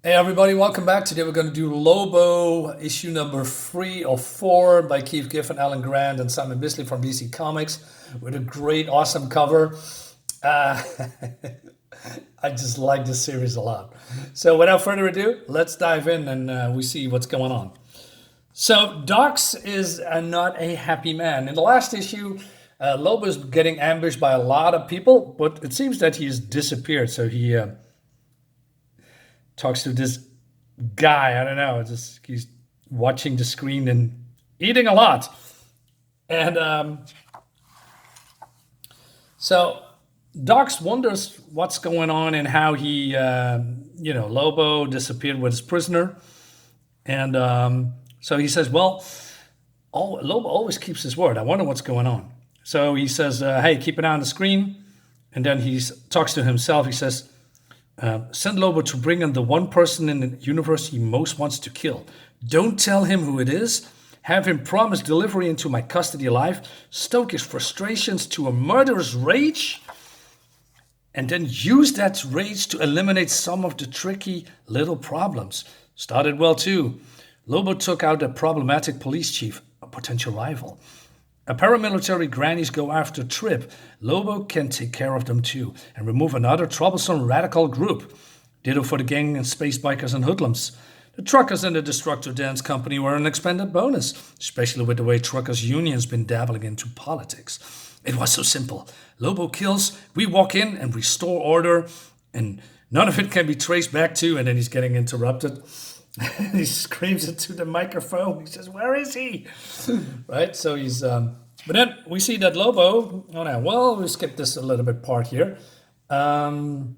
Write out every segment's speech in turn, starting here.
Hey everybody, welcome back. Today we're going to do Lobo, issue number 3 of 4 by Keith Giffen, Alan Grant, and Simon Bisley from DC Comics with a great, awesome cover. Uh, I just like this series a lot. So without further ado, let's dive in and we see what's going on. So Dox is not a happy man. In the last issue, Lobo is getting ambushed by a lot of people, but it seems that he's disappeared. So he talks to this guy. I don't know. Just he's watching the screen and eating a lot. And so Dox wonders what's going on and how he, Lobo disappeared with his prisoner. And so he says, well, Lobo always keeps his word. I wonder what's going on. So he says, hey, keep an eye on the screen. And then he talks to himself. He says, send Lobo to bring in the one person in the universe he most wants to kill. Don't tell him who it is. Have him promise delivery into my custody alive. Stoke his frustrations to a murderous rage. And then use that rage to eliminate some of the tricky little problems. Started well too. Lobo took out a problematic police chief, a potential rival. A paramilitary grannies go after Tribb. Lobo can take care of them too and remove another troublesome radical group. Ditto for the gang and space bikers and hoodlums. The truckers and the Destructor Dance Company were an expanded bonus, especially with the way truckers' union's been dabbling into politics. It was so simple. Lobo kills, we walk in and restore order, and none of it can be traced back to, and then he's getting interrupted. He screams into the microphone. He says, "Where is he?" Right? So he's. But then we see that Lobo. Oh no. Well, we skip this a little bit part here. Yeah.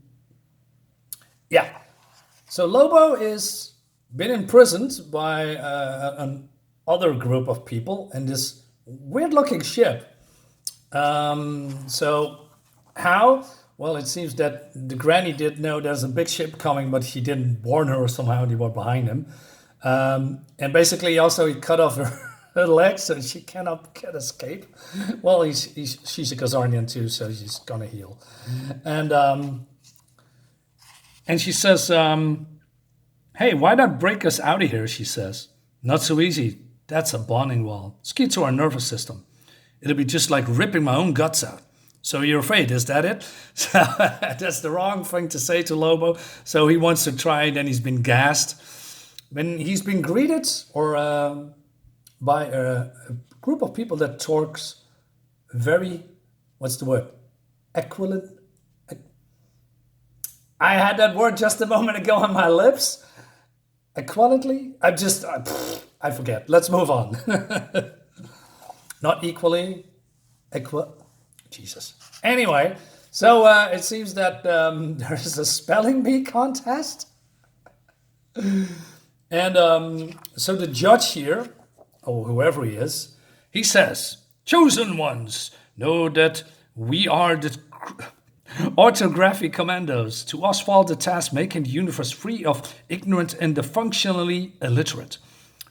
So Lobo is been imprisoned by an other group of people in this weird-looking ship. So how? Well, it seems that the granny did know there's a big ship coming, but he didn't warn her somehow. They were behind him. And basically, also, he cut off her legs so she cannot escape. Well, she's a Khazarian too, so she's gonna heal. And she says, "Hey, why not break us out of here?" She says. "Not so easy. That's a bonding wall. It's key to our nervous system. It'll be just like ripping my own guts out." So you're afraid, is that it? So that's the wrong thing to say to Lobo. So he wants to try, then he's been gassed. When he's been greeted or by a group of people that talks very, what's the word? Equivalent. I had that word just a moment ago on my lips. Equivalently? I forget. Let's move on. Not equally. Jesus. Anyway, so it seems that there is a spelling bee contest. And so the judge here, or whoever he is, he says, "Chosen ones, know that we are the orthographic commandos to asphalt the task making the universe free of ignorant and the functionally illiterate.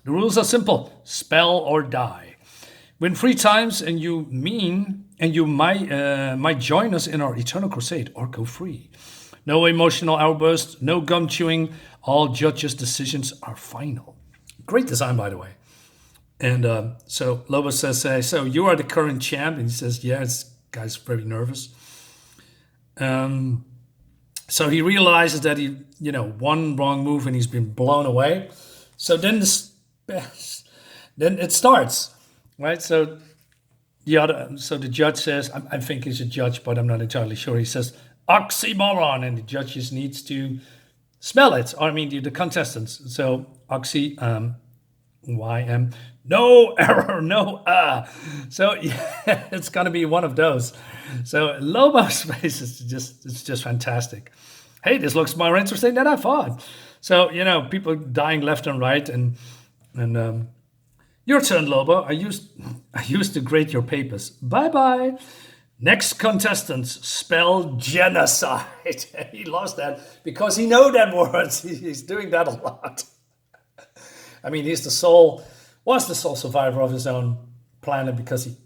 The rules are simple, spell or die. Win 3 times and you might join us in our eternal crusade or go free. No emotional outbursts, no gum chewing. All judges' decisions are final." Great design, by the way. And so Lobo says, "So you are the current champ?" And he says, "Yeah." This guy's very nervous. So he realizes that he, one wrong move and he's been blown away. So then it starts. Right, so the judge says, I think he's a judge, but I'm not entirely sure. He says oxymoron, and the judge just needs to spell it. Or I mean, the contestants. So no error, no So yeah, it's gonna be one of those. So Lobo's face is just fantastic. Hey, this looks more interesting than I thought. So people dying left and right, and your turn, Lobo. I used to grade your papers. Bye-bye. Next contestants, spell genocide. He lost that because he knows that word. He's doing that a lot. I mean, was the sole survivor of his own planet because he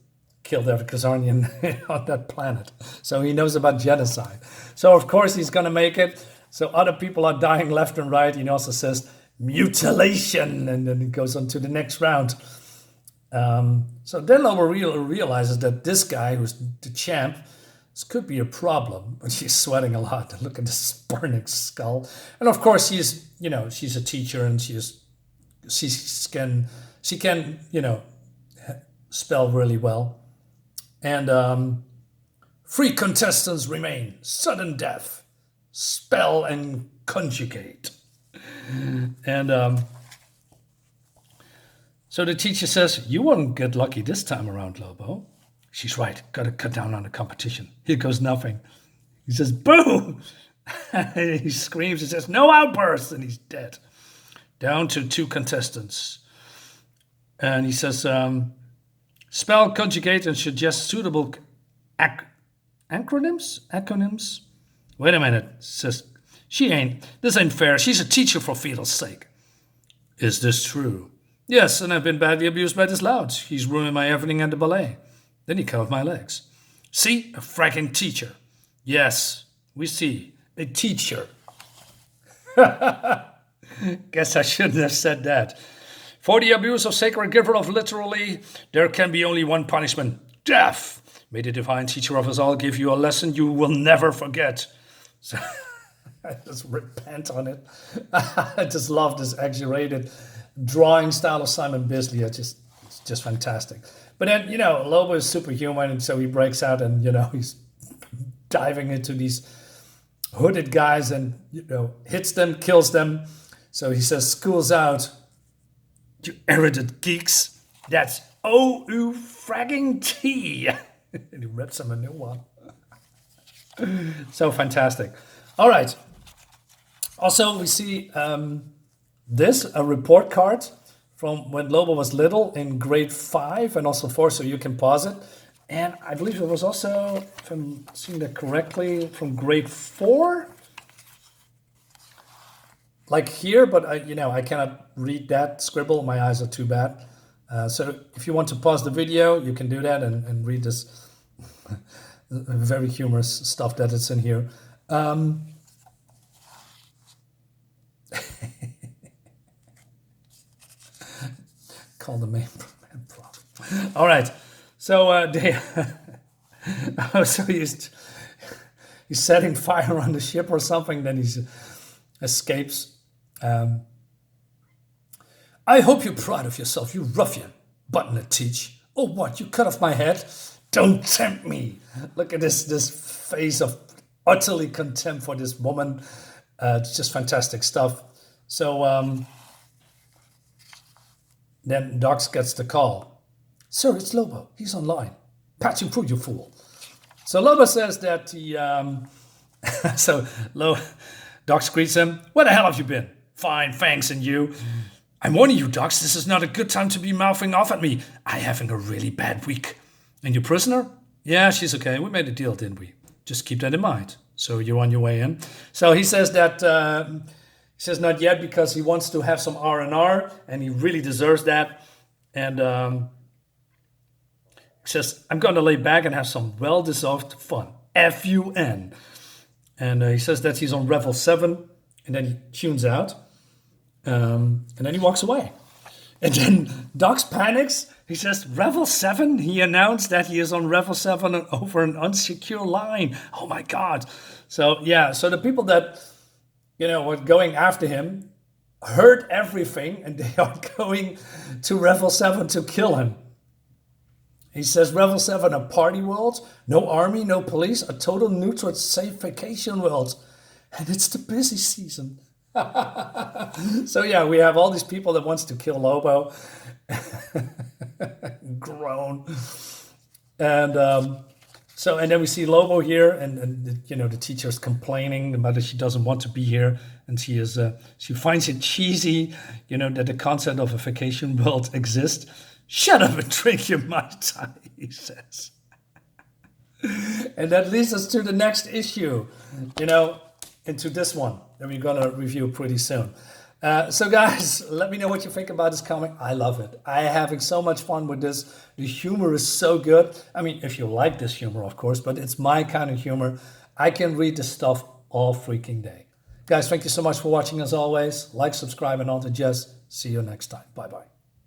killed every Khazarian on that planet. So he knows about genocide. So of course he's going to make it. So other people are dying left and right. He also says mutilation, and then it goes on to the next round. So then Lobo realizes that this guy, who's the champ, this could be a problem. But she's sweating a lot. Look at this burning skull. And of course, she's a teacher, and she can spell really well. And 3 contestants remain: sudden death, spell, and conjugate. And so the teacher says, "You won't get lucky this time around, Lobo." She's right. Got to cut down on the competition. Here goes nothing. He says, "Boo!" He screams. He says, "No outbursts," and he's dead. Down to 2 contestants. And he says, spell, conjugate, and suggest suitable acronyms. Wait a minute. Says, this ain't fair. She's a teacher, for Fidel's sake. Is this true? Yes, and I've been badly abused by this lout. He's ruined my evening at the ballet. Then he cut off my legs. See? A fracking teacher. Yes, we see. A teacher. Guess I shouldn't have said that. For the abuse of sacred giver of literally, there can be only one punishment: death. May the divine teacher of us all give you a lesson you will never forget. So I just repent on it. I just love this exaggerated drawing style of Simon Bisley. It's just fantastic. But then, Lobo is superhuman, and so he breaks out and, he's diving into these hooded guys and, hits them, kills them. So he says, "School's out, you erudite geeks. That's O-U fragging T." And he rips him a new one. So fantastic. All right. Also, we see a report card from when Lobo was little in grade 5 and also 4, so you can pause it. And I believe it was also, if I'm seeing that correctly, from grade 4. Like here, but I cannot read that scribble. My eyes are too bad. So if you want to pause the video, you can do that and read this very humorous stuff that is in here. Call the main problem. All right. So so he's setting fire on the ship or something. Then he escapes. "I hope you're proud of yourself, you ruffian," Button teach. "Oh, what? You cut off my head? Don't tempt me." Look at this face of utterly contempt for this woman. It's just fantastic stuff. So then Docs gets the call. "Sir, it's Lobo. He's online. Patch him through, you fool." So Lobo says that he... Docs greets him. "Where the hell have you been?" "Fine, thanks, and you?" "I'm warning you, Docs, this is not a good time to be mouthing off at me. I'm having a really bad week." "And your prisoner?" "Yeah, she's okay. We made a deal, didn't we? Just keep that in mind. So you're on your way in." So he says that... he says not yet because he wants to have some R&R, and he really deserves that. And he says, "I'm going to lay back and have some well-deserved fun. F-U-N. And he says that he's on Revel 7, and then he tunes out. And then he walks away. And then Docs panics. He says, "Revel 7? He announced that he is on Revel 7 over an unsecure line. Oh my God." So, so the people that, were going after him heard everything, and they are going to Revel 7 to kill him. He says, "Revel 7, a party world, no army, no police, a total neutral, safe vacation world. And it's the busy season." So we have all these people that wants to kill Lobo. Groan. And and then we see Lobo here, and the teacher's complaining about that she doesn't want to be here, and she finds it cheesy, that the concept of a vacation world exists. "Shut up and drink your Mai Tai," he says. And that leads us to the next issue, into this one that we're going to review pretty soon. So guys, let me know what you think about this comic. I love it. I'm having so much fun with this. The humor is so good. I mean, if you like this humor, of course, but it's my kind of humor. I can read this stuff all freaking day. Guys, thank you so much for watching as always. Like, subscribe, and all the jazz. See you next time. Bye-bye.